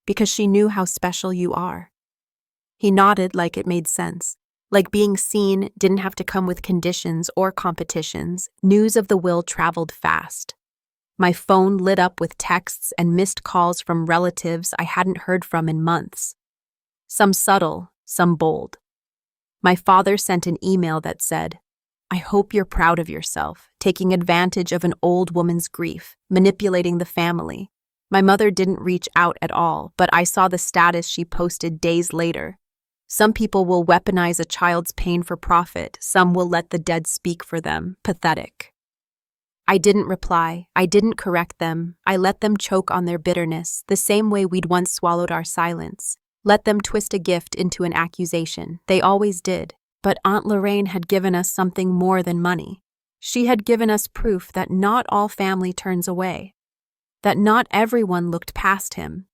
A: "Because she knew how special you are." He nodded like it made sense. Like being seen didn't have to come with conditions or competitions. News of the will traveled fast. My phone lit up with texts and missed calls from relatives I hadn't heard from in months. Some subtle, some bold. My father sent an email that said, "I hope you're proud of yourself, taking advantage of an old woman's grief, manipulating the family." My mother didn't reach out at all, but I saw the status she posted days later. "Some people will weaponize a child's pain for profit. Some will let the dead speak for them. Pathetic." I didn't reply. I didn't correct them. I let them choke on their bitterness, the same way we'd once swallowed our silence. Let them twist a gift into an accusation. They always did. But Aunt Lorraine had given us something more than money. She had given us proof that not all family turns away, that not everyone looked past him,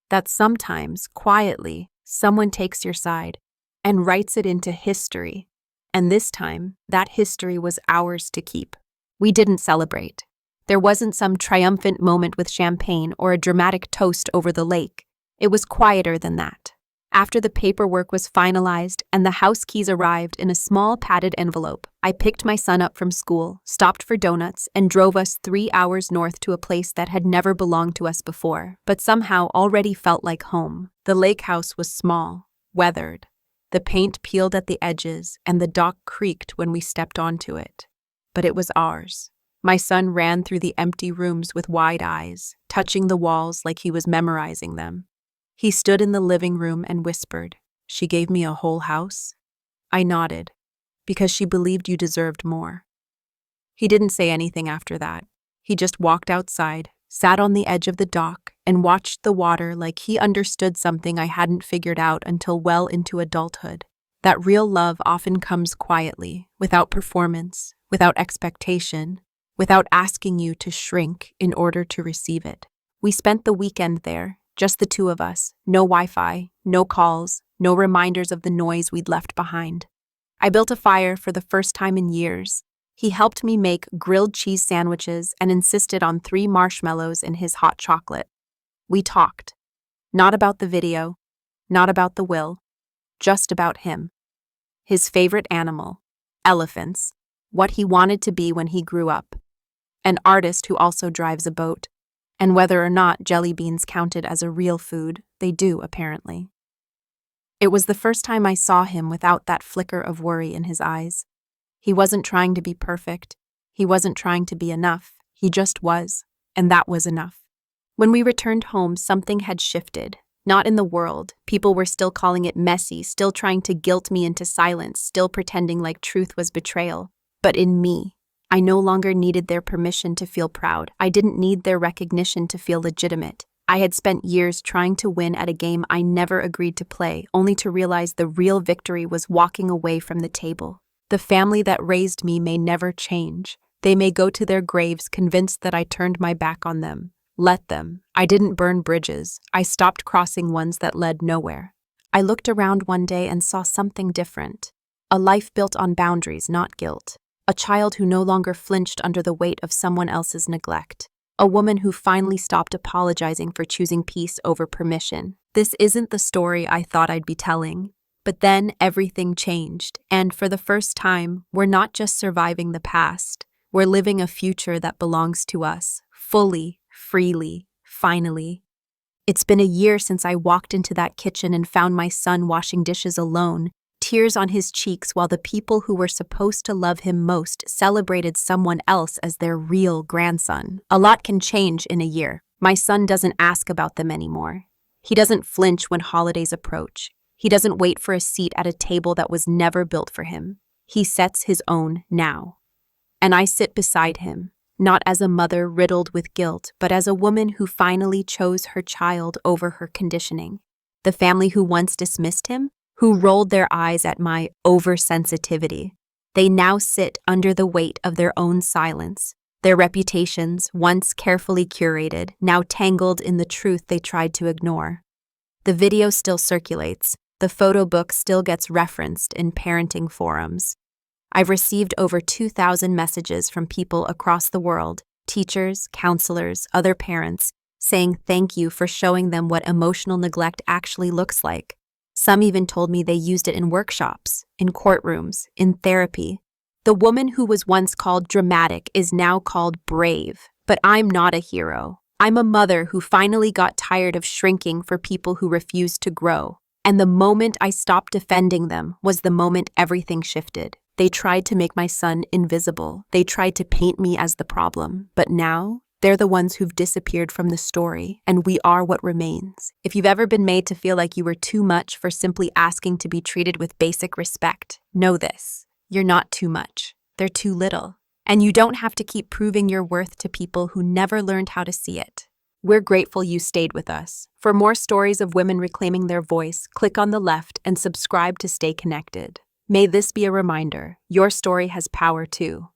A: that sometimes, quietly, someone takes your side and writes it into history. And this time, that history was ours to keep. We didn't celebrate. There wasn't some triumphant moment with champagne or a dramatic toast over the lake. It was quieter than that. After the paperwork was finalized and the house keys arrived in a small padded envelope, I picked my son up from school, stopped for donuts, and drove us 3 hours north to a place that had never belonged to us before, but somehow already felt like home. The lake house was small, weathered. The paint peeled at the edges, and the dock creaked when we stepped onto it. But it was ours. My son ran through the empty rooms with wide eyes, touching the walls like he was memorizing them. He stood in the living room and whispered, "She gave me a whole house?" I nodded, because she believed you deserved more. He didn't say anything after that. He just walked outside, sat on the edge of the dock, and watched the water like he understood something I hadn't figured out until well into adulthood. That real love often comes quietly, without performance, without expectation, without asking you to shrink in order to receive it. We spent the weekend there, just the two of us, no Wi-Fi, no calls, no reminders of the noise we'd left behind. I built a fire for the first time in years. He helped me make grilled cheese sandwiches and insisted on 3 marshmallows in his hot chocolate. We talked. Not about the video, not about the will, just about him. His favorite animal, elephants, what he wanted to be when he grew up, an artist who also drives a boat, and whether or not jelly beans counted as a real food, they do, apparently. It was the first time I saw him without that flicker of worry in his eyes. He wasn't trying to be perfect. He wasn't trying to be enough. He just was, and that was enough. When we returned home, something had shifted. Not in the world. People were still calling it messy, still trying to guilt me into silence, still pretending like truth was betrayal. But in me, I no longer needed their permission to feel proud. I didn't need their recognition to feel legitimate. I had spent years trying to win at a game I never agreed to play, only to realize the real victory was walking away from the table. The family that raised me may never change. They may go to their graves convinced that I turned my back on them. Let them. I didn't burn bridges. I stopped crossing ones that led nowhere. I looked around one day and saw something different. A life built on boundaries, not guilt. A child who no longer flinched under the weight of someone else's neglect. A woman who finally stopped apologizing for choosing peace over permission. This isn't the story I thought I'd be telling. But then everything changed, and for the first time, we're not just surviving the past. We're living a future that belongs to us, fully, freely, finally. It's been a year since I walked into that kitchen and found my son washing dishes alone, tears on his cheeks while the people who were supposed to love him most celebrated someone else as their real grandson. A lot can change in a year. My son doesn't ask about them anymore. He doesn't flinch when holidays approach. He doesn't wait for a seat at a table that was never built for him. He sets his own now. And I sit beside him, not as a mother riddled with guilt, but as a woman who finally chose her child over her conditioning. The family who once dismissed him, who rolled their eyes at my oversensitivity, they now sit under the weight of their own silence. Their reputations, once carefully curated, now tangled in the truth they tried to ignore. The video still circulates. The photo book still gets referenced in parenting forums. I've received over 2,000 messages from people across the world, teachers, counselors, other parents, saying thank you for showing them what emotional neglect actually looks like. Some even told me they used it in workshops, in courtrooms, in therapy. The woman who was once called dramatic is now called brave, but I'm not a hero. I'm a mother who finally got tired of shrinking for people who refused to grow. And the moment I stopped defending them was the moment everything shifted. They tried to make my son invisible. They tried to paint me as the problem. But now, they're the ones who've disappeared from the story, and we are what remains. If you've ever been made to feel like you were too much for simply asking to be treated with basic respect, know this. You're not too much. They're too little. And you don't have to keep proving your worth to people who never learned how to see it. We're grateful you stayed with us. For more stories of women reclaiming their voice, click on the left and subscribe to stay connected. May this be a reminder, your story has power too.